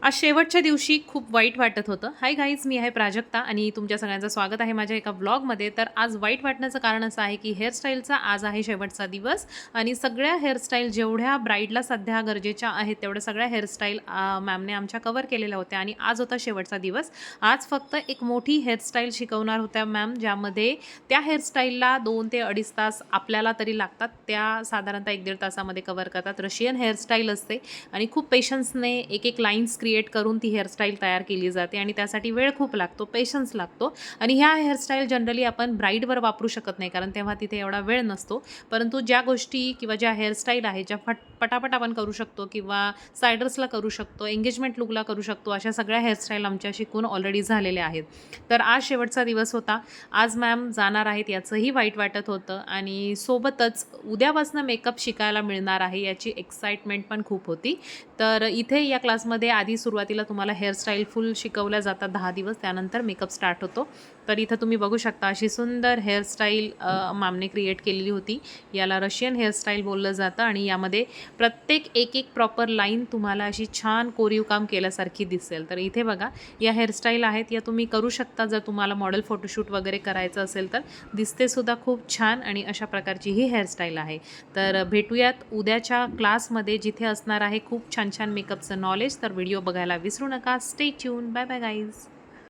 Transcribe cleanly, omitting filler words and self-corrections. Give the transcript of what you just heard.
आज शेवटच्या दिवशी खूप वाईट वाटत होतं. हाय गाईज, मी आहे प्राजक्ता आणि तुमच्या सगळ्यांचं स्वागत आहे माझ्या एका व्लॉगमध्ये. तर आज वाईट वाटण्याचं कारण असं आहे की हेअरस्टाईलचा आज आहे शेवटचा दिवस आणि सगळ्या हेअरस्टाईल जेवढ्या ब्राईडला सध्या गरजेच्या आहेत तेवढ्या सगळ्या हेअरस्टाईल मॅमने आमच्या कव्हर केलेल्या होत्या आणि आज होता शेवटचा दिवस. आज फक्त एक मोठी हेअरस्टाईल शिकवणार होत्या मॅम, ज्यामध्ये त्या हेअरस्टाईलला 2 ते 2.5 तास आपल्याला तरी लागतात. त्या साधारणतः 1-1.5 तासामध्ये कव्हर करतात. रशियन हेअरस्टाईल असते आणि खूप पेशन्सने एक लाईन्स क्रिएट करून ती हेअरस्टाईल तयार केली जाते आणि त्यासाठी वेळ खूप लागतो, पेशन्स लागतो. आणि ह्या हेअरस्टाईल जनरली आपण ब्राईडवर वापरू शकत नाही, कारण तेव्हा तिथे एवढा वेळ नसतो. परंतु ज्या गोष्टी किंवा ज्या हेअरस्टाईल आहेत ज्या पटापट आपण करू शकतो किंवा सायडर्सला करू शकतो, एंगेजमेंट लुकला करू शकतो, अशा सगळ्या हेअरस्टाईल आमच्या शिकून ऑलरेडी झालेल्या आहेत. तर आज शेवटचा दिवस होता. आज मॅम जाणार आहेत याचंही वाईट वाटत होतं आणि सोबतच उद्यापासून मेकअप शिकायला मिळणार आहे याची एक्साइटमेंट पण खूप होती. तर इथे या क्लासमध्ये आधी सुरुवातीला तुम्हाला हेअरस्टाईल फुल शिकवल्या जातात 10 दिवस, त्यानंतर मेकअप स्टार्ट होतो. तर इथं तुम्ही बघू शकता अशी सुंदर हेअरस्टाईल मॅमने क्रिएट केलेली होती. याला रशियन हेअरस्टाईल बोललं जातं आणि यामध्ये प्रत्येक एक प्रॉपर लाईन तुम्हाला अशी छान कोरीव काम केल्यासारखी दिसेल. तर इथे बघा, या हेअरस्टाईल आहेत, या तुम्ही करू शकता जर तुम्हाला मॉडेल फोटोशूट वगैरे करायचं असेल तर. दिसते सुद्धा खूप छान आणि अशा प्रकारची ही हेअरस्टाईल आहे. तर भेटूयात उद्याच्या क्लासमध्ये, जिथे असणार आहे खूप छान छान मेकअपचं नॉलेज. तर व्हिडिओ बघायला विसरू नका. Stay tune. Bye bye guys.